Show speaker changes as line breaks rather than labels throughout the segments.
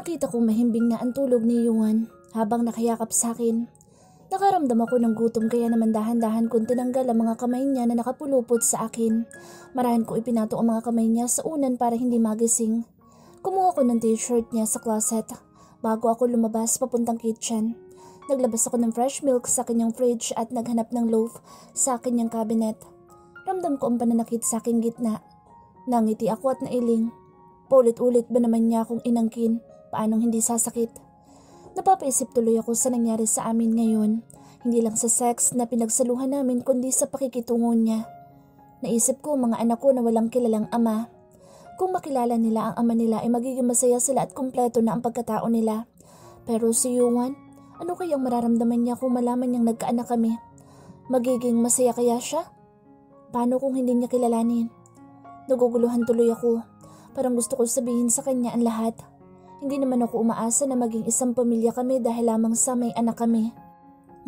Nakita kong mahimbing na ang tulog ni Yuan habang nakayakap sa akin. Nakaramdam ako ng gutom kaya naman dahan-dahan kong tinanggal ang mga kamay niya na nakapulupot sa akin. Marahan ko ipinato ang mga kamay niya sa unan para hindi magising. Kumuha ko ng t-shirt niya sa closet bago ako lumabas papuntang kitchen. Naglabas ako ng fresh milk sa kanyang fridge at naghanap ng loaf sa kanyang cabinet. Ramdam ko ang pananakit sa aking gitna. Nangiti ako at nailing. Paulit-ulit ba naman niya akong inangkin? Paanong hindi sasakit? Napapaisip tuloy ako sa nangyari sa amin ngayon. Hindi lang sa sex na pinagsaluhan namin kundi sa pakikitungo niya. Naisip ko mga anak ko na walang kilalang ama. Kung makilala nila ang ama nila ay magiging masaya sila at kumpleto na ang pagkatao nila. Pero si Yuan, ano kayang mararamdaman niya kung malaman niyang nagkaanak kami? Magiging masaya kaya siya? Paano kung hindi niya kilalanin? Naguguluhan tuloy ako. Parang gusto ko sabihin sa kanya ang lahat. Hindi naman ako umaasa na maging isang pamilya kami dahil lamang sa may anak kami.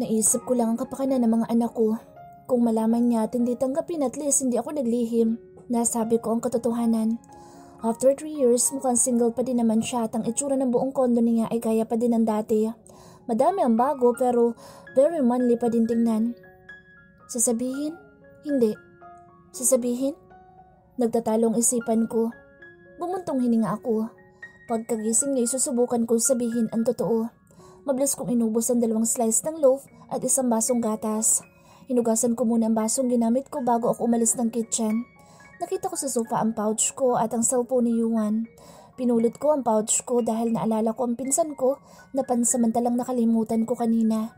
Naisip ko lang ang kapakanan ng mga anak ko. Kung malaman niya at hindi tanggapin at least hindi ako naglihim. Nasabi ko ang katotohanan. After 3 years mukhang single pa din naman siya at ang itsura ng buong kondo niya ay gaya pa din ng dati. Madami ang bago pero very manly pa din tingnan. Sasabihin? Hindi. Sasabihin? Nagtatalong isipan ko. Bumuntong hininga ako. Pagkagising niya susubukan kong sabihin ang totoo. Mabilis kong inubos ang 2 slice ng loaf at isang basong gatas. Hinugasan ko muna ang basong ginamit ko bago ako umalis ng kitchen. Nakita ko sa sofa ang pouch ko at ang cellphone ni Yuan. Pinulot ko ang pouch ko dahil naalala ko ang pinsan ko na pansamantalang nakalimutan ko kanina.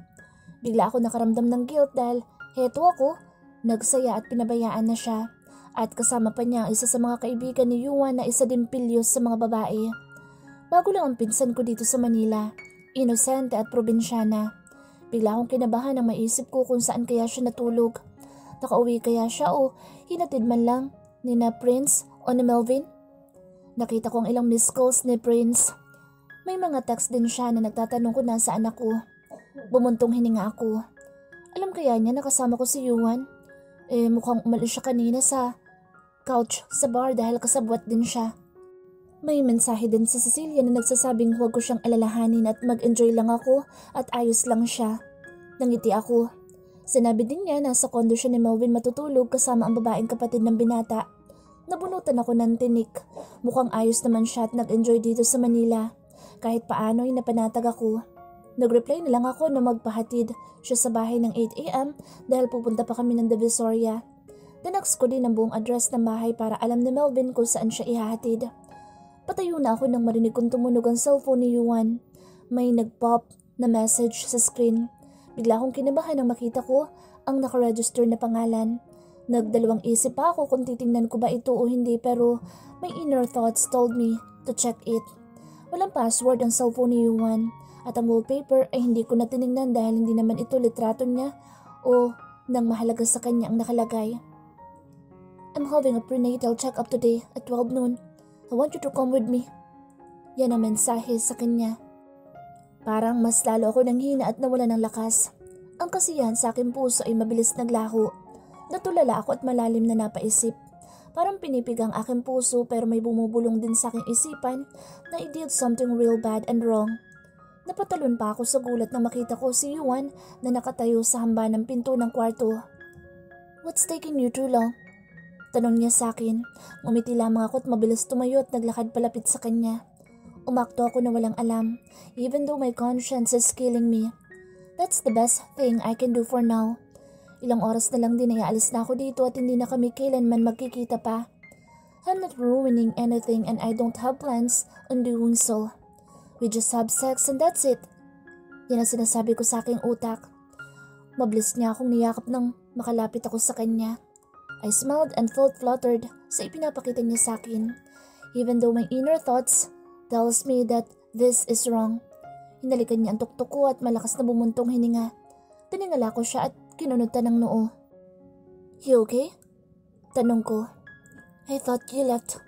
Bigla ako nakaramdam ng guilt dahil heto ako, nagsaya at pinabayaan na siya. At kasama pa niya ang isa sa mga kaibigan ni Yuan na isa din pilyos sa mga babae. Bago lang ang pinsan ko dito sa Manila, inosente at probinsyana. Bigla akong kinabahan nang maisip ko kung saan kaya siya natulog. Nakauwi kaya siya o hinatid man lang ni na Prince o ni Melvin? Nakita ko ang ilang missed calls ni Prince. May mga text din siya na nagtatanong kung nasaan ako. Bumuntong hininga ako. Alam kaya niya nakasama ko si Yuan? Mukhang umalis siya kanina sa couch sa bar dahil kasabwat din siya. May mensahe din sa Cecilia na nagsasabing huwag ko siyang alalahanin at mag-enjoy lang ako at ayos lang siya. Nangiti ako. Sinabi din niya na sa kondo siya ni Melvin matutulog kasama ang babaeng kapatid ng binata. Nabunutan ako ng tinik. Mukhang ayos naman siya at nag-enjoy dito sa Manila. Kahit paano ay napanatag ako. Nag-reply na lang ako na magpahatid siya sa bahay ng 8 AM dahil pupunta pa kami ng Divisoria. Tinax ko din ang buong address ng bahay para alam ni Melvin kung saan siya ihahatid. Patayo na ako nang marinig kong tumunog ang cellphone ni Yuan. May nag-pop na message sa screen. Bigla akong kinabahan nang makita ko ang nakaregister na pangalan. Nagdalawang isip pa ako kung titingnan ko ba ito o hindi pero my inner thoughts told me to check it. Walang password ang cellphone ni Yuan. At ang wallpaper ay hindi ko na tinignan dahil hindi naman ito litrato niya o nang mahalaga sa kanya ang nakalagay. I'm having a prenatal check-up today at 12 noon. I want you to come with me. Yan ang mensahe sa kanya. Parang mas lalo ako nanghina at nawala ng lakas. Ang kasiyahan sa aking puso ay mabilis naglaho. Natulala ako at malalim na napaisip. Parang pinipig ang aking puso pero may bumubulong din sa aking isipan na I did something real bad and wrong. Napatalon pa ako sa gulat nang makita ko si Yuan na nakatayo sa hamba ng pinto ng kwarto. What's taking you too long? Tanong niya sa akin. Ngumiti lamang ako at mabilis tumayo at naglakad palapit sa kanya. Umakto ako na walang alam, even though my conscience is killing me. That's the best thing I can do for now. Ilang oras na lang din ay aalis na ako dito at hindi na kami kailanman magkikita pa. I'm not ruining anything and I don't have plans on doing so. We just have sex and that's it. Yan ang sinasabi ko sa aking utak. Mabilis niya akong niyakap nang makalapit ako sa kanya. I smiled and felt fluttered sa ipinapakita niya sa akin. Even though my inner thoughts tells me that this is wrong. Hinalikan niya ang tuktok ko at malakas na bumuntong hininga. Tiningala ko siya at kinunutan ng noo. You okay? Tanong ko. I thought you left.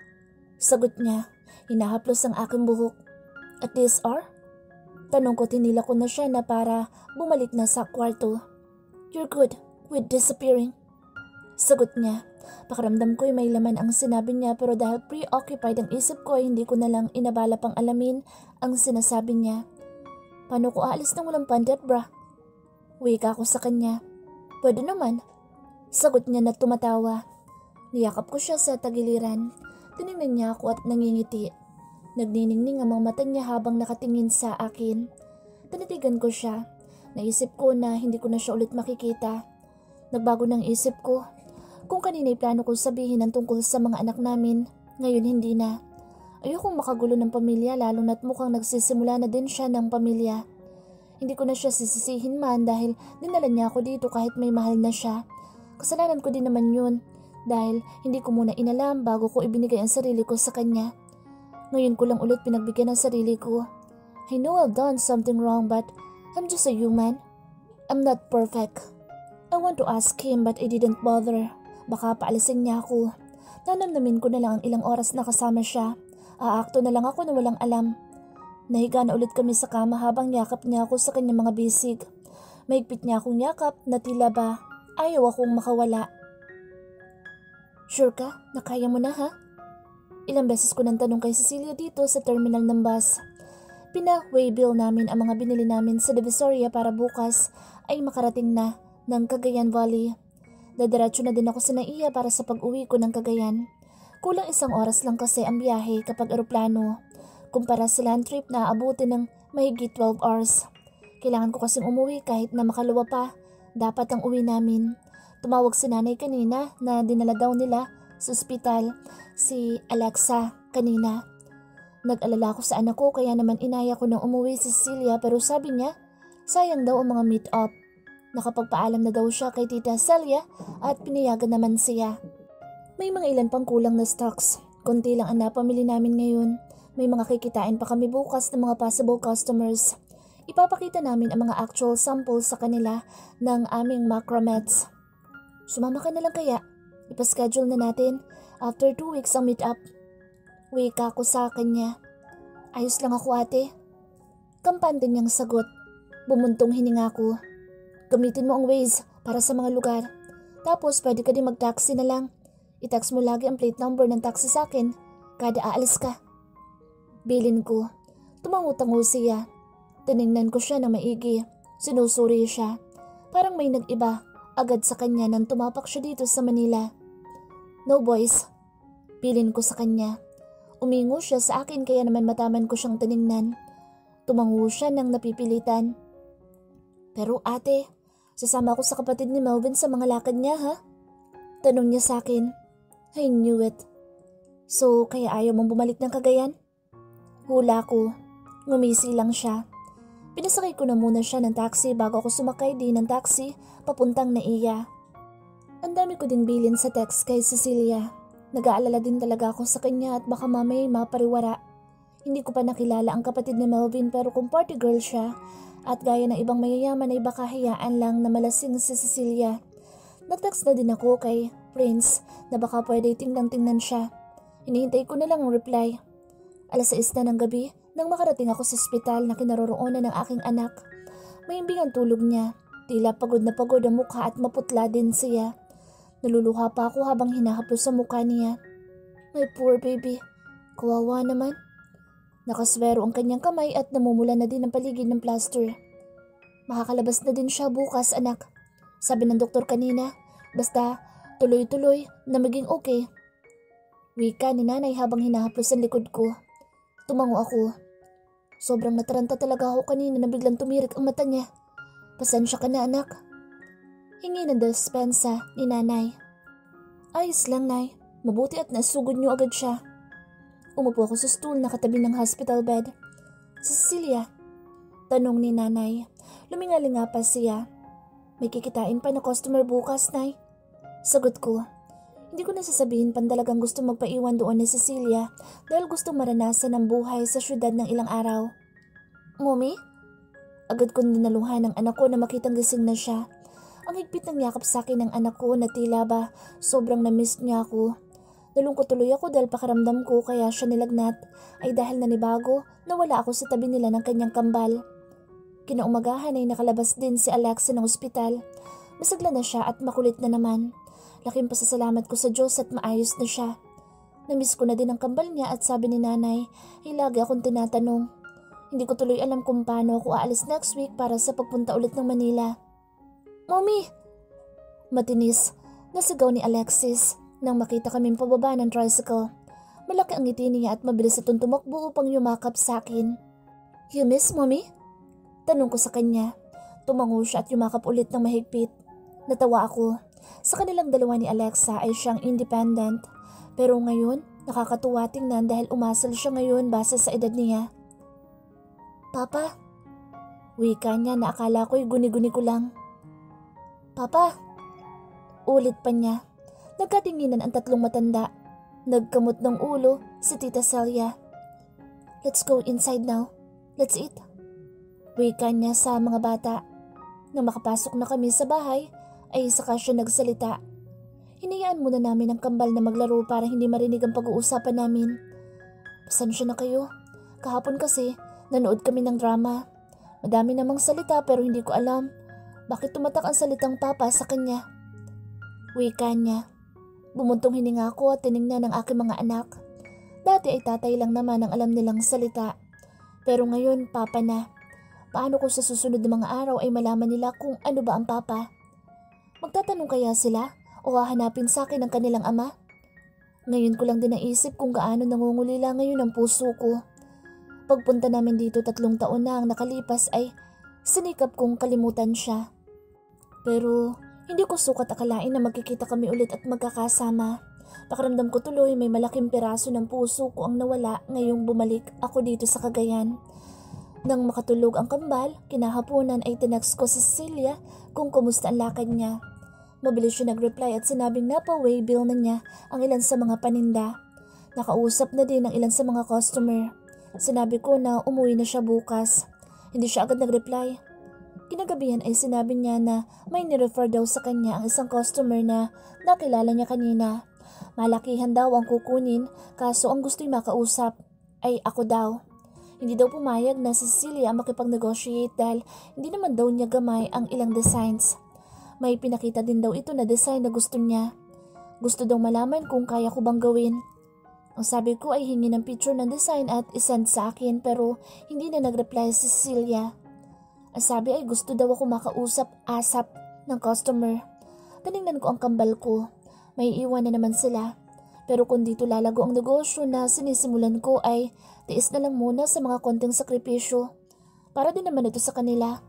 Sagot niya. Hinahaplos ang aking buhok. At this hour? Tanong ko, tinila ko na siya na para bumalik na sa kwarto. You're good with disappearing. Sagot niya. Pakiramdam ko ay may laman ang sinabi niya pero dahil preoccupied ang isip ko ay hindi ko na lang inabala pang alamin ang sinasabi niya. Paano ko aalis ng walang panty at bra? Wika ko sa kanya. Pwede naman. Sagot niya na tumatawa. Niyakap ko siya sa tagiliran. Tinignan niya ako at nangingiti. Nagniningning ang mga mata niya habang nakatingin sa akin. Tinitigan ko siya. Naisip ko na hindi ko na siya ulit makikita. Nagbago ng isip ko. Kung kanina'y plano kong sabihin ang tungkol sa mga anak namin, ngayon hindi na. Ayokong makagulo ng pamilya lalo na't mukhang nagsisimula na din siya ng pamilya. Hindi ko na siya sisisihin man dahil dinala niya ako dito kahit may mahal na siya. Kasalanan ko din naman yun dahil hindi ko muna inalam bago ko ibinigay ang sarili ko sa kanya. Ngayon ko lang ulit pinagbigyan ang sarili ko. I know I've done something wrong but I'm just a human. I'm not perfect. I want to ask him but I didn't bother. Baka paalisin niya ako. Nanamnamin ko na lang ang ilang oras na kasama siya. Aakto na lang ako na walang alam. Nahiga na ulit kami sa kama habang yakap niya ako sa kanyang mga bisig. Mahigpit niya akong yakap na tila ba ayaw akong makawala. Sure ka? Nakaya mo na ha? Ilang beses ko nang tanong kay Cecilia dito sa terminal ng bus. Pina-waybill namin ang mga binili namin sa Divisoria para bukas ay makarating na ng Cagayan Valley. Dadiretso na din ako sa Naiya para sa pag-uwi ko ng Cagayan. Kulang 1 oras lang kasi ang biyahe kapag eroplano. Kumpara sa land trip na aabutin ng mahigit 12 hours. Kailangan ko kasing umuwi kahit na makalawa pa. Dapat ang uwi namin. Tumawag si nanay kanina na dinala daw nila sa ospital si Alexa kanina. Nag-alala ako sa anak ko kaya naman inaya ko nang umuwi si Cecilia pero sabi niya sayang daw ang mga meet up. Nakapagpaalam na daw siya kay Tita Celia at pinayagan naman siya. May mga ilan pang kulang na stocks. Konti lang ang napamili namin ngayon. May mga kikitain pa kami bukas ng mga possible customers. Ipapakita namin ang mga actual samples sa kanila ng aming macrameds. Sumama ka na lang kaya? Ipaschedule na natin. After 2 weeks ang meet up. Wika ko sa kanya. Ayos lang ako ate. Kampante niyang sagot. Bumuntong hininga ko. Gamitin mo ang Waze para sa mga lugar. Tapos pwede ka din mag-taxi na lang. I-text mo lagi ang plate number ng taxi sa akin kada aalis ka. Bilin ko. Tumangutango siya. Tiningnan ko siya na maigi. Sinusuri siya. Parang may nag-iba agad sa kanya nang tumapak siya dito sa Manila. No boys. Bilin ko sa kanya. Umingo siya sa akin kaya naman mataman ko siyang tiningnan. Tumango siya nang napipilitan. Pero ate, sasama ako sa kapatid ni Melvin sa mga lakad niya ha? Tanong niya sa akin. I knew it. So, kaya ayaw mong bumalik ng Cagayan? Hula ko. Ngumisi lang siya. Pinasakay ko na muna siya ng taxi bago ako sumakay din ng taxi papuntang Naiya. Ang dami ko ding bilin sa text kay Cecilia. Nag-aalala din talaga ako sa kanya at baka mamay mapariwara. Hindi ko pa nakilala ang kapatid ni Melvin pero kung party girl siya at gaya ng ibang mayayaman ay baka hayaan lang na malasing si Cecilia. Nag-text na din ako kay Prince na baka pwede tingnan siya. Hinihintay ko na lang ang reply. 6:00 na ng gabi nang makarating ako sa ospital na kinaroroonan ng aking anak. Mahimbing ang tulog niya. Tila pagod na pagod ang mukha at maputla din siya. Naluluha pa ako habang hinahaplos sa mukha niya. My poor baby. Kawawa naman. Nakaswero ang kanyang kamay at namumula na din ang paligid ng plaster. Makakalabas na din siya bukas anak. Sabi ng doktor kanina. Basta tuloy-tuloy na maging okay. Wika ni nanay habang hinahaplos ang likod ko. Tumango ako. Sobrang nataranta talaga ako kanina na biglang tumirik ang mata niya. Pasensya ka na anak. Hingi ng despensa ni nanay. Ayos lang nay. Mabuti at nasugod niyo agad siya. Umupo ako sa stool na katabi ng hospital bed. Cecilia? Tanong ni nanay. Lumingalinga pa siya. May kikitain pa na customer bukas, nay. Sagot ko. Hindi ko nasasabihin pan talagang gusto magpaiwan doon ni Cecilia dahil gusto maranasan ang buhay sa syudad ng ilang araw. Mommy? Agad kong dinaluhan ng anak ko na makitang gising na siya. Ang higpit ng yakap sa akin ng anak ko na tila ba sobrang na-miss niya ako. Nalungkot tuloy ako dahil pakiramdam ko kaya siya nilagnat ay dahil nanibago na wala ako sa tabi nila ng kanyang kambal. Kinaumagahan ay nakalabas din si Alexa ng ospital. Masagla na siya at makulit na naman. Laking pasasalamat ko sa Diyos at maayos na siya. Namiss ko na din ang kambal niya at sabi ni nanay ay lagi akong tinatanong. Hindi ko tuloy alam kung paano ako aalis next week para sa pagpunta ulit ng Manila. Mommy! Matinis, nasigaw ni Alexis nang makita kaming pababa ng tricycle. Malaki ang ngiti niya at mabilis itong tumakbo upang yumakap sa akin. You miss Mommy? Tanong ko sa kanya. Tumango siya at yumakap ulit ng mahigpit. Natawa ako. Sa kanilang dalawa ni Alexa ay siyang independent. Pero ngayon, nakakatuwa tingnan dahil umasal siya ngayon base sa edad niya. Papa? Wika niya na akala ko'y guni-guni ko lang. Papa? Ulit pa niya. Nagkatinginan ang tatlong matanda. Nagkamot ng ulo si Tita Celia. Let's go inside now. Let's eat. Wika niya sa mga bata. Nang makapasok na kami sa bahay, ay saka siya nagsalita. Hinayaan muna namin ang kambal na maglaro para hindi marinig ang pag-uusapan namin. Pasensya na kayo. Kahapon kasi, nanood kami ng drama. Madami namang salita pero hindi ko alam bakit tumatak ang salitang papa sa kanya. Wika niya. Bumuntong hininga ako at tiningnan ng aking mga anak. Dati ay tatay lang naman ang alam nilang salita. Pero ngayon, papa na. Paano kung sa susunod na mga araw ay malaman nila kung ano ba ang papa? Magtatanong kaya sila o hahanapin sa akin ang kanilang ama? Ngayon ko lang din naisip kung gaano nangungulila ngayon ang puso ko. Pagpunta namin dito 3 taon na ang nakalipas ay sinikap kong kalimutan siya. Pero hindi ko sukat akalain na magkikita kami ulit at magkakasama. Pakiramdam ko tuloy may malaking piraso ng puso ko ang nawala ngayong bumalik ako dito sa Cagayan. Nang makatulog ang kambal, kinahaponan ay tinext ko si Cecilia kung kumusta ang lakad niya. Mabilis siya nag-reply at sinabing napa-way bill na niya ang ilan sa mga paninda. Nakausap na din ang ilan sa mga customer. Sinabi ko na umuwi na siya bukas. Hindi siya agad nag-reply. Kinagabihan ay sinabi niya na may nirefer daw sa kanya ang isang customer na nakilala niya kanina. Malakihan daw ang kukunin kaso ang gusto'y makausap ay ako daw. Hindi daw pumayag na si Cecilia ang makipag-negotiate dahil hindi naman daw niya gamay ang ilang designs. May pinakita din daw ito na design na gusto niya. Gusto daw malaman kung kaya ko bang gawin. Ang sabi ko ay hingi ng picture ng design at isend sa akin pero hindi na nag-reply si Cecilia. Ang sabi ay gusto daw ako makausap ASAP ng customer. Tinignan ko ang kambal ko. May iwan na naman sila. Pero kung dito lalago ang negosyo na sinisimulan ko ay tiis na lang muna sa mga konting sakripisyo. Para din naman ito sa kanila.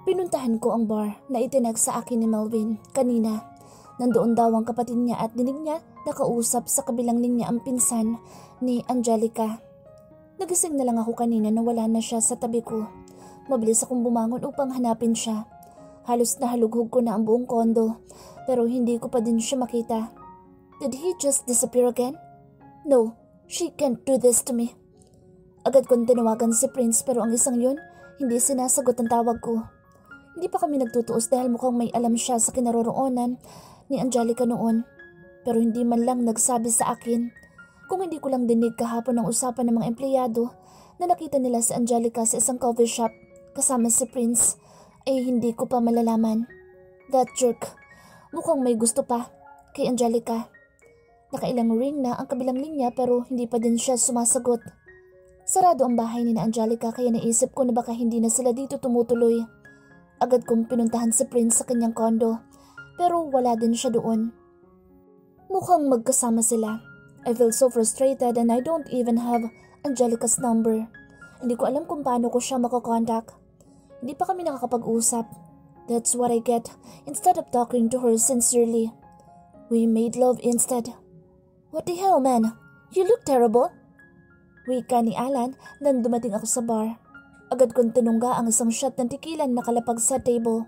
Pinuntahan ko ang bar na itinag sa akin ni Melvin kanina. Nandoon daw ang kapatid niya at dinig niya nakausap sa kabilang linya ang pinsan ni Angelica. Nagising na lang ako kanina na wala na siya sa tabi ko. Mabilis akong bumangon upang hanapin siya. Halos nahalughog ko na ang buong kondo pero hindi ko pa din siya makita. Did he just disappear again? No, she can't do this to me. Agad kong tinawagan si Prince pero ang isang yun hindi sinasagot ang tawag ko. Hindi pa kami nagtutuos dahil mukhang may alam siya sa kinaroroonan ni Angelica noon. Pero hindi man lang nagsabi sa akin. Kung hindi ko lang dinig kahapon ang usapan ng mga empleyado na nakita nila si Angelica sa isang coffee shop kasama si Prince, ay hindi ko pa malalaman. That jerk, mukhang may gusto pa kay Angelica. Nakailang ring na ang kabilang linya pero hindi pa din siya sumasagot. Sarado ang bahay ni na Angelica kaya naisip ko na baka hindi na sila dito tumutuloy. Agad kong pinuntahan si Prince sa kanyang kondo pero wala din siya doon. Mukhang magkasama sila. I feel so frustrated and I don't even have Angelica's number. Hindi ko alam kung paano ko siya makakontak. Hindi pa kami nakakapag-usap. That's what I get instead of talking to her sincerely. We made love instead. What the hell, man? You look terrible. Wika ni Alan nang dumating ako sa bar. Agad kong tinungga ang isang shot ng tequila na nakalapag sa table.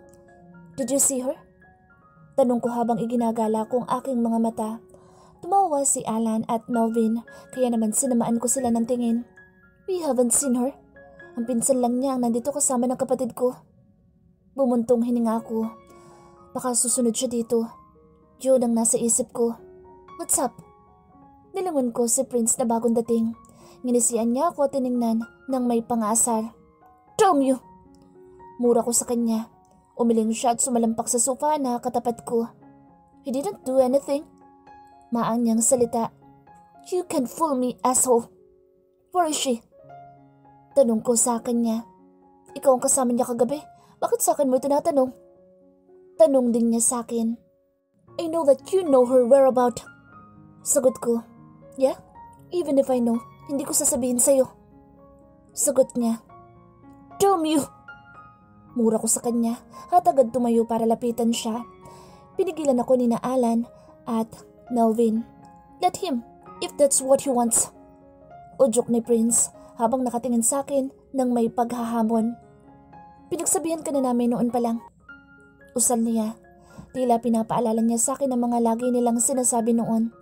Did you see her? Tanong ko habang iginagala ko ang aking mga mata. Tumawa si Alan at Melvin kaya naman sinamaan ko sila ng tingin. We haven't seen her. Ang pinsan lang niya ang nandito kasama ng kapatid ko. Bumuntong hininga ko. Baka susunod siya dito. Yun ang nasa isip ko. What's up? Nilangon ko si Prince na bagong dating. Nginisian niya ako tiningnan ng may pangasar. Damn you! Mura ko sa kanya. Umiling siya at sumalampak sa sofa na katapat ko. He didn't do anything. Maang niyang salita. You can fool me, asshole. Where is she? Tanong ko sa kanya. Ikaw ang kasama niya kagabi. Bakit sa akin mo tinatanong? Tanong din niya sa akin. I know that you know her whereabout. Sagot ko. Yeah? Even if I know, hindi ko sasabihin sa'yo. Sagot niya. Damn you! Mura ko sa kanya at agad tumayo para lapitan siya. Pinigilan ako ni Alan at Melvin. Let him, if that's what he wants. Udyok ni Prince habang nakatingin sa akin ng may paghahamon. Pinagsabihan ka na namin noon pa lang. Usal niya. Tila pinapaalala niya sa akin ang mga lagi nilang sinasabi noon.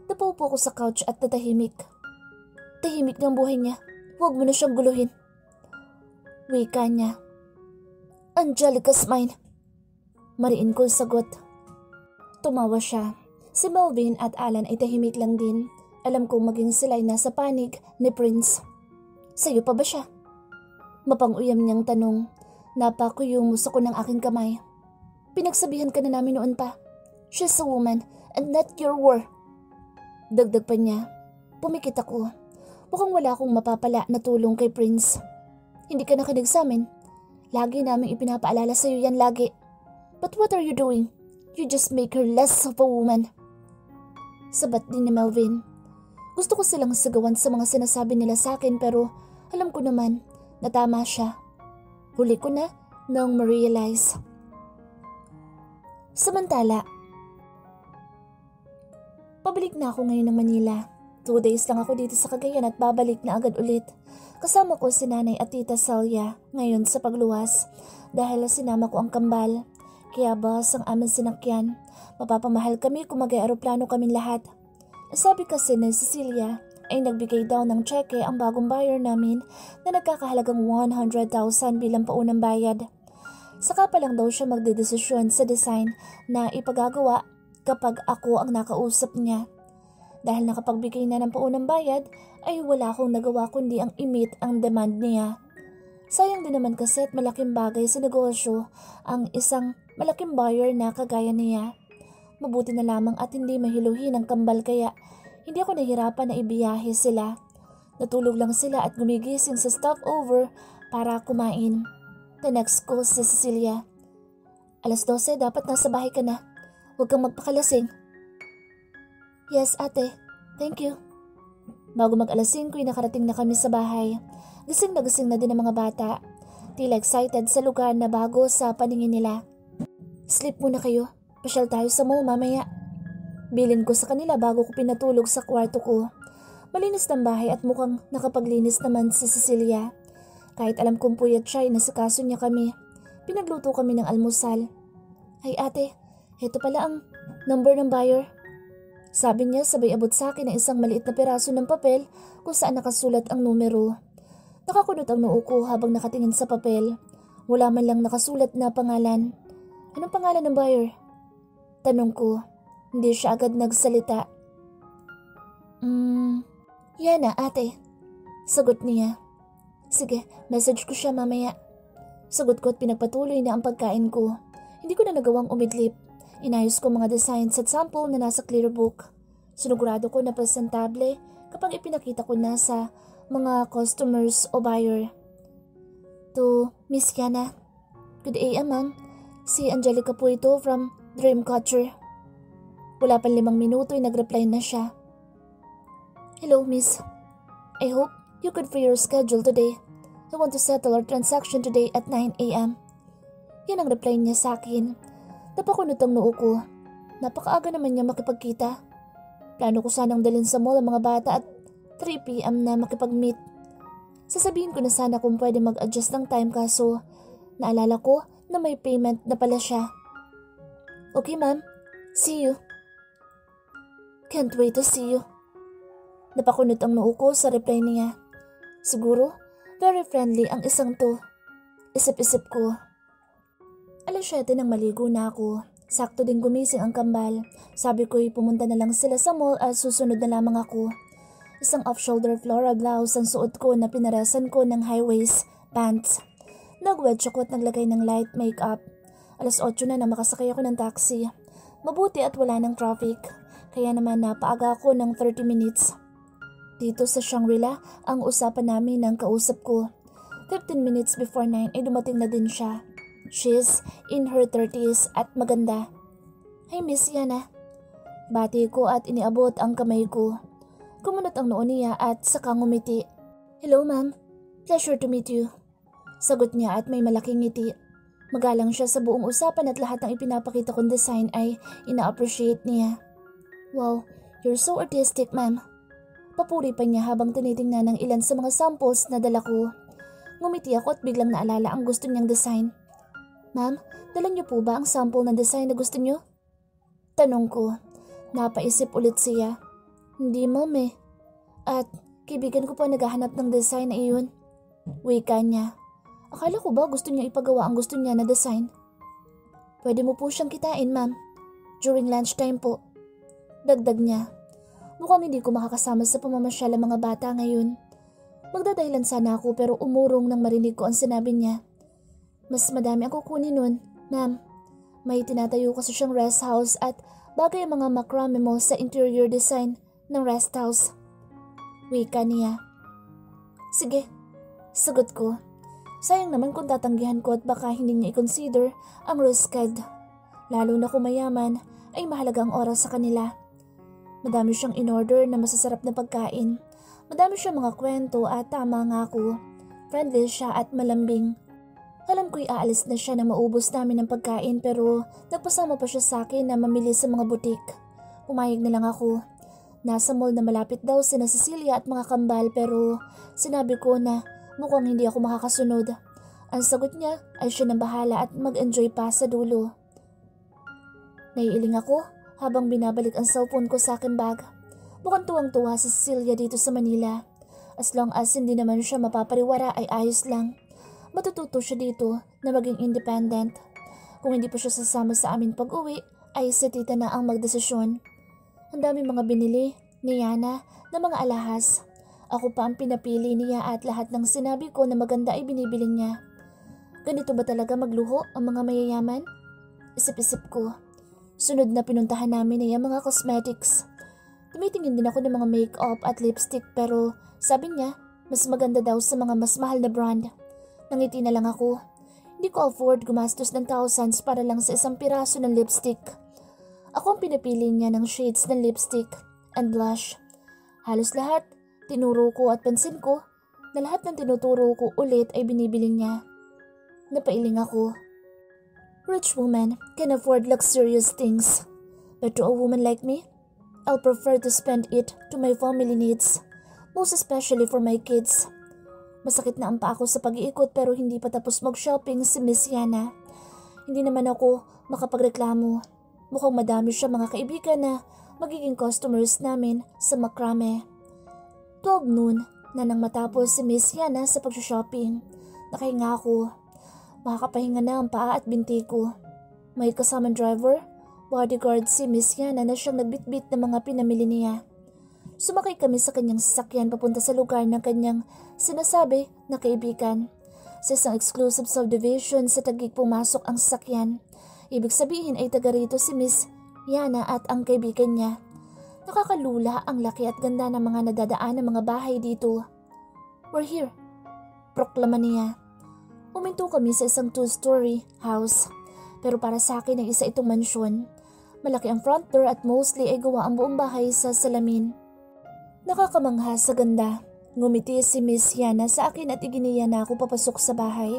Napaupo ko sa couch at natahimik. Tahimik ng buhay niya. Huwag mo na siyang guluhin. Wika niya. Angelica's mine. Mariin ko sagot. Tumawa siya. Si Melvin at Alan ay tahimik lang din. Alam kong maging sila'y nasa panig ni Prince. Sa'yo pa ba siya? Mapang-uyam niyang tanong. Napakuyumus ako ng aking kamay. Pinagsabihan ka na namin noon pa. She's a woman and not your war. Dagdag pa niya. Pumikit ako. Mukhang wala akong mapapala na tulong kay Prince. Hindi ka nakinig sa amin. Lagi naming ipinapaalala sa'yo yan lagi. But what are you doing? You just make her less of a woman. Sabat din ni Melvin. Gusto ko silang sigawan sa mga sinasabi nila sa akin pero alam ko naman na tama siya. Huli ko na nang ma-realize. Samantala, pabalik na ako ngayon ng Manila. 2 days lang ako dito sa Cagayan at babalik na agad ulit. Kasama ko si Nanay at Tita Celia ngayon sa pagluwas dahil sinama ko ang kambal. Kaya bus ang aming sinakyan. Mapapamahal kami kung mag-aeroplano kaming lahat. Sabi kasi ni Cecilia ay nagbigay daw ng tseke ang bagong buyer namin na nagkakahalagang 100,000 bilang paunang bayad. Saka pa lang daw siya magdedesisyon sa design na ipagagawa kapag ako ang nakausap niya. Dahil nakapagbigay na ng paunang bayad ay wala akong nagawa kundi ang i-meet ang demand niya. Sayang din naman kasi at malaking bagay sa negosyo ang isang malaking buyer na kagaya niya. Mabuti na lamang at hindi mahiluhin ang kambal kaya hindi ako nahirapan na ibiyahe sila. Natulog lang sila at gumigising sa stopover para kumain. The next call si Cecilia. 12:00 dapat nasa bahay ka na. Huwag kang magpakalasing. Yes ate, thank you. Bago mag-5 ay nakarating na kami sa bahay. Gising na din ang mga bata. Tila excited sa lugar na bago sa paningin nila. Sleep muna kayo. Pasyal tayo sa mall mamaya. Bilin ko sa kanila bago ko pinatulog sa kwarto ko. Malinis ng bahay at mukhang nakapaglinis naman si Cecilia. Kahit alam kong puyat siya ay nasikaso niya kami. Pinagluto kami ng almusal. Ay ate, heto pala ang number ng buyer. Sabi niya sabay abot sa akin ng isang maliit na piraso ng papel kung saan nakasulat ang numero. Nakakunot ang noo ko habang nakatingin sa papel. Wala man lang nakasulat na pangalan. Anong pangalan ng buyer? Tanong ko. Hindi siya agad nagsalita. Yana ate. Sagot niya. Sige, message ko siya mamaya. Sagot ko at pinagpatuloy na ang pagkain ko. Hindi ko na nagawang umidlip. Inayos ko mga designs at sample na nasa clear book. Sinugurado ko na presentable kapag ipinakita ko na sa mga customers o buyer. To Miss Yana. Good day, ma'am. Si Angelica po ito from Dreamcatcher. Wala pang 5 minuto ay nag-reply na siya. Hello, miss. I hope you could free your schedule today. I want to settle our transaction today at 9 a.m. Yan ang reply niya sa akin. Napakunot ang noo ko. Napakaaga naman niya makipagkita. Plano ko sanang dalhin sa mall ang mga bata at 3 p.m. na makipag-meet. Sasabihin ko na sana kung pwede mag-adjust ng time kaso naalala ko na may payment na pala siya. Okay ma'am, see you. Can't wait to see you. Napakunot ang noo ko sa reply niya. Siguro, very friendly ang isang to. Isip-isip ko. 7:00 nang maligo na ako. Sakto din gumising ang kambal. Sabi ko'y pumunta na lang sila sa mall at susunod na lamang ako. Isang off-shoulder floral blouse ang suot ko na pinarasan ko ng high-waist pants. Nagwedge ako at naglagay ng light makeup. 8:00 na makasakay ako ng taxi. Mabuti at wala ng traffic. Kaya naman napaaga ako ng 30 minutes. Dito sa Shangri-La, ang usapan namin ng kausap ko. 15 minutes before 9 ay dumating na din siya. She's in her 30s at maganda. Hey Miss Yana. Bati ko at iniabot ang kamay ko. Kumunot ang noo niya at saka ngumiti. Hello ma'am. Pleasure to meet you. Sagot niya at may malaking ngiti. Magalang siya sa buong usapan at lahat ng ipinapakita kong design ay ina-appreciate niya. Wow, you're so artistic ma'am. Papuri pa niya habang tinitingnan ng ilan sa mga samples na dala ko. Ngumiti ako at biglang naalala ang gusto niyang design. Ma'am, dala niyo po ba ang sample ng design na gusto niyo? Tanong ko. Napaisip ulit siya. Hindi ma'am eh. At kaibigan ko pa naghahanap ng design na iyon. Wika niya. Akala ko ba gusto niya ipagawa ang gusto niya na design? Pwede mo po siyang kitain ma'am. During lunchtime po. Dagdag niya. Mukhang hindi ko makakasama sa pamamasyal ang mga bata ngayon. Magdadahilan sana ako pero umurong nang marinig ko ang sinabi niya. Mas madami ang kukunin nun, ma'am. May tinatayo kasi siyang rest house at bagay ang mga macrame mo sa interior design ng rest house. Wika niya. Sige, sagot ko. Sayang naman kung tatanggihan ko at baka hindi niya i-consider ang risked. Lalo na kung mayaman ay mahalaga ang oras sa kanila. Madami siyang in-order na masasarap na pagkain. Madami siyang mga kwento at tama nga ako. Friendly siya at malambing. Alam ko'y aalis na siya na maubos namin ng pagkain pero nagpasama pa siya sa akin na mamili sa mga butik. Pumayag na lang ako. Nasa mall na malapit daw sina Cecilia at mga kambal pero sinabi ko na mukhang hindi ako makakasunod. Ang sagot niya ay siya nang bahala at mag-enjoy pa sa dulo. Naiiling ako habang binabalik ang cellphone ko sa aking bag. Mukhang tuwang-tuwa si Cecilia dito sa Manila. As long as hindi naman siya mapapariwara ay ayos lang. Matututo siya dito na maging independent. Kung hindi pa siya sasama sa amin pag-uwi ay si tita na ang magdesisyon. Ang dami mga binili ni Yana na mga alahas. Ako pa ang pinapili niya at lahat ng sinabi ko na maganda ay binibili niya. Ganito ba talaga magluho ang mga mayayaman? Isip-isip ko. Sunod na pinuntahan namin ay ang mga cosmetics. Tumitingin din ako ng mga makeup at lipstick pero sabi niya mas maganda daw sa mga mas mahal na brand. Nangiti na lang ako. Hindi ko afford gumastos ng thousands para lang sa isang piraso ng lipstick. Ako ang pinapili niya ng shades ng lipstick and blush. Halos lahat. Tinuro ko at pansin ko na lahat ng tinuturo ko ulit ay binibili niya. Napailing ako. Rich women can afford luxurious things. But to a woman like me, I'll prefer to spend it to my family needs. Most especially for my kids. Masakit na ang paa ko sa pag-iikot pero hindi pa tapos mag-shopping si Miss Yana. Hindi naman ako makapagreklamo. Mukhang madami siya mga kaibigan na magiging customers namin sa macrame. 12 noon na nang matapos si Miss Yana sa pag-shopping. Nakahinga ako. Makakapahinga na ang paa at binti ko. May kasamang driver, bodyguard si Miss Yana na siyang nagbitbit ng mga pinamili niya. Sumakay kami sa kanyang sasakyan papunta sa lugar ng kanyang sinasabi na kaibigan. Sa isang exclusive subdivision sa Taguig pumasok ang sasakyan. Ibig sabihin ay taga rito si Miss Yana at ang kaibigan niya. Nakakalula ang laki at ganda ng mga nadadaan ng mga bahay dito. We're here, proklama niya. Uminto kami sa isang 2-story house. Pero para sa akin ay isa itong mansyon. Malaki ang front door at mostly ay gawa ang buong bahay sa salamin. Nakakamangha sa ganda. Ngumiti si Miss Yana sa akin at iginiya na ako papasok sa bahay.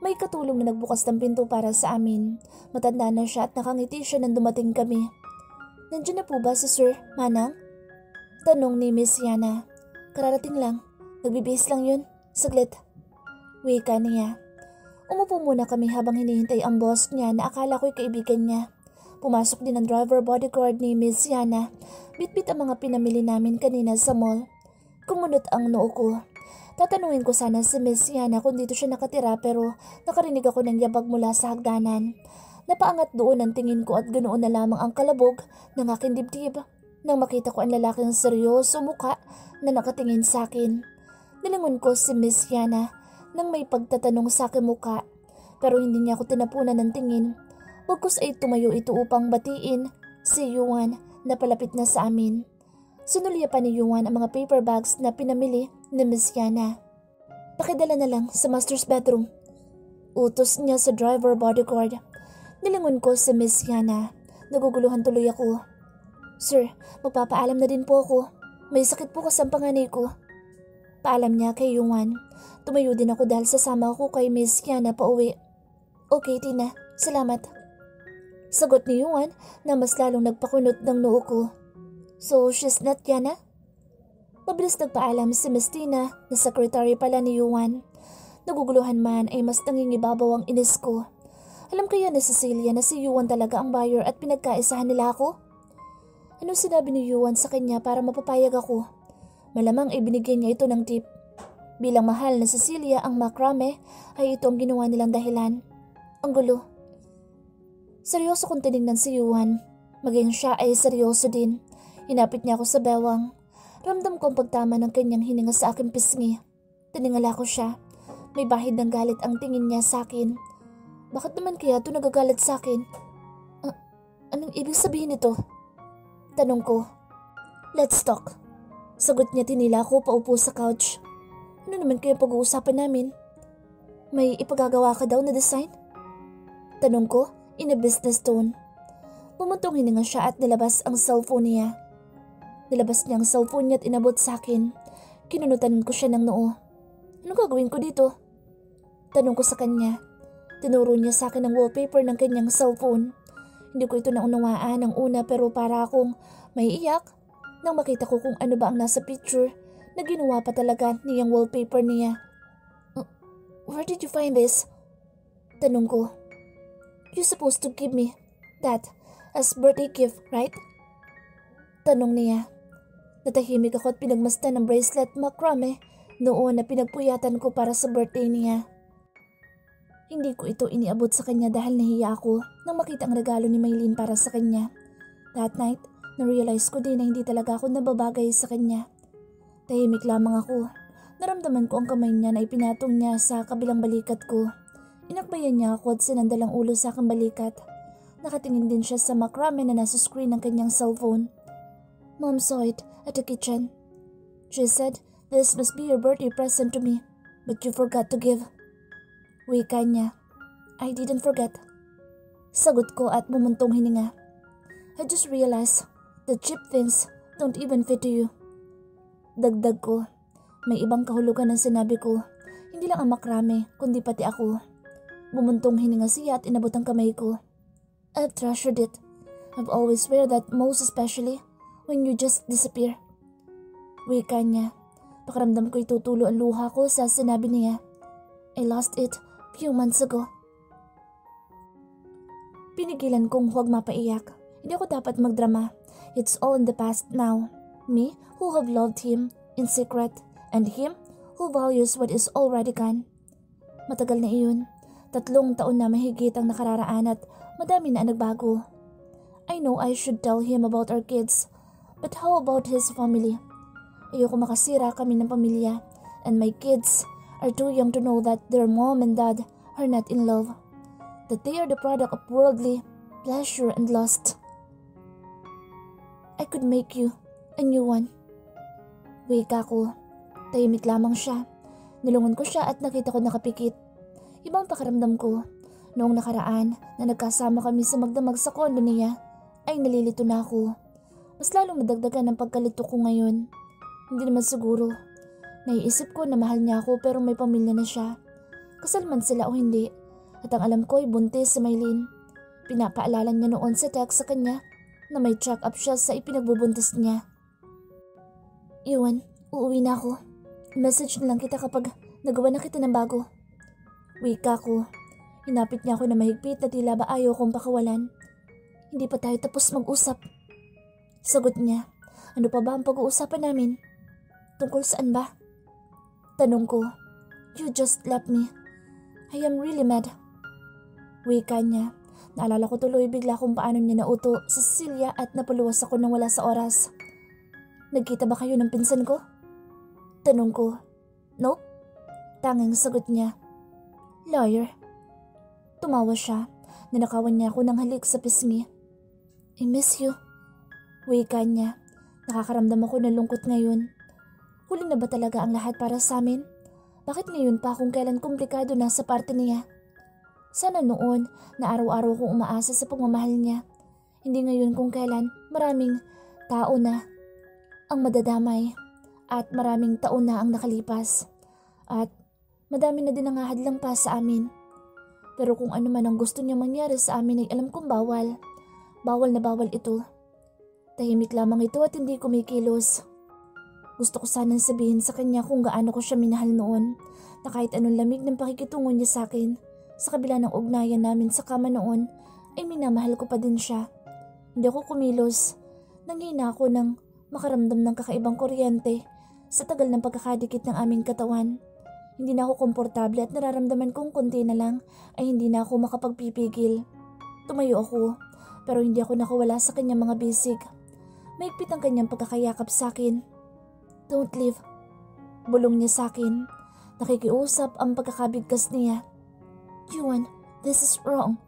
May katulong na nagbukas ng pinto para sa amin. Matanda na siya at nakangiti siya nang dumating kami. Nandiyan na po ba si Sir Manang? Tanong ni Miss Yana. Kararating lang. Nagbibihis lang yun. Saglit. Wika niya. Umupo muna kami habang hinihintay ang boss niya na akala ko'y kaibigan niya. Pumasok din ang driver bodyguard ni Miss Yana. Bitbit ang mga pinamili namin kanina sa mall. Kumunot ang noo ko. Tatanungin ko sana si Miss Yana kung dito siya nakatira pero nakarinig ako ng yabag mula sa hagdanan. Napaangat doon ang tingin ko at ganoon na lamang ang kalabog ng aking dibdib nang makita ko ang lalaking seryoso mukha na nakatingin sa akin. Nilingon ko si Miss Yana. nang may pagtatanong sa aking muka. Pero hindi niya ako tinapunan ng tingin. Bagkus ay tumayo ito upang batiin si Yuan na palapit na sa amin. Sinulya pa ni Yuan ang mga paper bags na pinamili ni Miss Yana. Pakidala na lang sa master's bedroom. Utos niya sa driver bodyguard. Nilingon ko si Miss Yana. Naguguluhan tuloy ako. Sir, magpapaalam na din po ako. May sakit po kasi ang panganay ko. Paalam niya kay Yuan. Tumayo din ako dahil sasama ako kay Miss Yana pa uwi. Okay, Tina. Salamat. Sagot ni Yuan na mas lalong nagpakunot ng noo ko. So, she's not Yana? Mabilis nagpaalam si Miss Tina na secretary pala ni Yuan. Naguguluhan man ay mas nangingibabaw ang inis ko. Alam kaya na Cecilia na si Yuan talaga ang buyer at pinagkaisahan nila ako? Anong sinabi ni Yuan sa kanya para mapapayag ako? Malamang ay binigyan niya ito ng tip. Bilang mahal na Cecilia ang macrame ay ito ang ginawa nilang dahilan. Ang gulo. Seryoso kong tinignan si Yuan. Maging siya ay seryoso din. Hinapit niya ako sa bewang. Ramdam ko ang pagtama ng kanyang hininga sa akin pisngi. Tiningala ko siya. May bahid ng galit ang tingin niya sa akin. Bakit naman kaya ito nagagalit sa akin? Anong ibig sabihin nito? Tanong ko. Let's talk. Sagot niya, tinila ko paupo sa couch. Ano naman kaya pag-uusapan namin? May ipagagawa ka daw na design? Tanong ko in a business tone. Bumuntong hininga siya at nilabas ang cellphone niya. Nilabas niya ang cellphone niya at inabot sa akin. Kinunutan ko siya ng noo. Anong gagawin ko dito? Tanong ko sa kanya. Tinuro niya sa akin ang wallpaper ng kanyang cellphone. Hindi ko ito naunawaan ng una pero para akong may iyak nang makita ko kung ano ba ang nasa picture na ginawa pa talaga niyang wallpaper niya. Where did you find this? Tanong ko. You're supposed to give me that as birthday gift, right? Tanong niya. Natahimik ako at pinagmasdan ng bracelet macrame noon na pinagpuyatan ko para sa birthday niya. Hindi ko ito iniabot sa kanya dahil nahiya ako nang makita ang regalo ni Maylene para sa kanya. That night, na-realize ko din na hindi talaga ako nababagay sa kanya. Tahimik lamang ako. Naramdaman ko ang kamay niya na ipinatong niya sa kabilang balikat ko. Inakbayan niya ako at sinandal ang ulo sa aking balikat. Nakatingin din siya sa macrame na nasa screen ng kanyang cellphone. Mom saw it at the kitchen. She said, this must be your birthday present to me, but you forgot to give. Wika niya. I didn't forget. Sagot ko at bumuntong hininga. I just realized the cheap things don't even fit to you. Dagdag ko. May ibang kahulugan ang sinabi ko. Hindi lang ang macrame, kundi pati ako. Bumuntong hininga siya at inabot ang kamay ko. I've treasured it. I've always wear that, most especially when you just disappear. Wika niya. Pakiramdam ko itutulo ang luha ko sa sinabi niya. I lost it few months ago. Pinigilan kong huwag mapaiyak. Hindi ako dapat magdrama. It's all in the past now. Me, who have loved him in secret, and him, who values what is already gone. Matagal na iyon. 3 taon na mahigit ang nakararaan at madami na nagbago. I know I should tell him about our kids, but how about his family? Ayoko makasira kami ng pamilya, and my kids are too young to know that their mom and dad are not in love, that they are the product of worldly pleasure and lust. I could make you a new one. Wika ko. Tahimik lamang siya. Nilungon ko siya at nakita ko nakapikit. Ibang pakiramdam ko. Noong nakaraan na nagkasama kami sa magdamag sa kondo niya, ay nalilito na ako. Mas lalong nadagdagan ang pagkalito ko ngayon. Hindi naman siguro. Naiisip ko na mahal niya ako pero may pamilya na siya. Kasal man sila o hindi. At ang alam ko ay buntis si Maylene. Pinapaalala niya noon sa text sa kanya na may check-up siya sa ipinagbubuntis niya. Iwan, uuwi na ako. Message na lang kita kapag nagawa na kita ng bago. Wika ko. Hinapit niya ako na mahigpit na tila ba ayaw kong pakawalan. Hindi pa tayo tapos mag-usap. Sagot niya. Ano pa ba ang pag-uusapan namin? Tungkol saan ba? Tanong ko. You just left me. I am really mad. Wika niya. Naalala ko tuloy bigla kung paano niya nauto sa Cecilia at napaluwas ako nang wala sa oras. Nagkita ba kayo ng pinsan ko? Tanong ko. Nope. Tanging sagot niya, "Liar." Tumawa siya. Nanakawan niya ako ng halik sa pisngi. "I miss you." Wika niya. Nakakaramdam ako ng lungkot ngayon. Huli na ba talaga ang lahat para sa amin? Bakit ngayon pa kung kailan komplikado na sa parte niya? Sana noon na araw-araw kong umaasa sa pagmamahal niya. Hindi ngayon kung kailan maraming tao na ang madadamay at maraming taon na ang nakalipas. At madami na din ang hahadlang pa sa amin. Pero kung ano man ang gusto niya mangyari sa amin ay alam kong bawal. Bawal na bawal ito. Tahimik lamang ito at hindi kumikilos. Gusto ko sanang sabihin sa kanya kung gaano ko siya minahal noon, na kahit anong lamig ng pakikitungo niya sa akin, sa kabila ng ugnayan namin sa kama noon, ay minamahal ko pa din siya. Hindi ako kumilos. Nanghina ako ng makaramdam ng kakaibang kuryente sa tagal ng pagkakadikit ng aming katawan. Hindi na ako komportable at nararamdaman kong konti na lang ay hindi na ako makapagpipigil. Tumayo ako, pero hindi ako nakawala sa kanyang mga bisig. Maigpit ang kanyang pagkakayakap sa akin. "Don't leave." Bulong niya sa akin. Nakikiusap ang pagkakabigkas niya. "Yuan, this is wrong."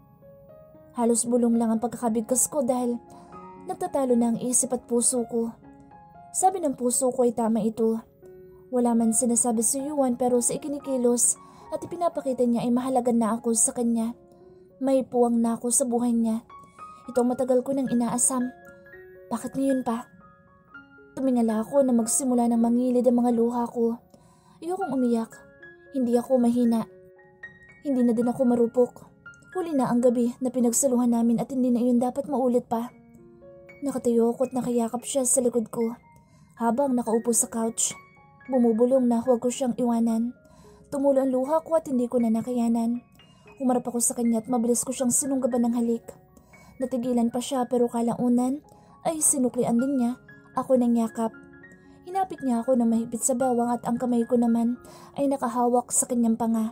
Halos bulong lang ang pagkakabigkas ko dahil nagtatalo na ang isip at puso ko. Sabi ng puso ko ay tama ito. Wala man sinasabi si Yuan pero sa ikinikilos at ipinapakita niya ay mahalaga na ako sa kanya. May puwang na ako sa buhay niya. Ito ang matagal ko nang inaasam. Bakit ngayon pa? Tumingala ako na magsimula ng mangilid ang mga luha ko. Ayokong umiyak. Hindi ako mahina. Hindi na din ako marupok. Huli na ang gabi na pinagsaluhan namin at hindi na yun dapat maulit pa. Nakatayo ako at nakayakap siya sa likod ko habang nakaupo sa couch. Bumubulong na huwag ko siyang iwanan. Tumulo ang luha ko at hindi ko na nakayanan. Humarap ako sa kanya at mabilis ko siyang sinunggaban ng halik. Natigilan pa siya pero kalaunan ay sinuklian din niya ako ng yakap. Hinapit niya ako ng mahigpit sa bawang at ang kamay ko naman ay nakahawak sa kanyang panga.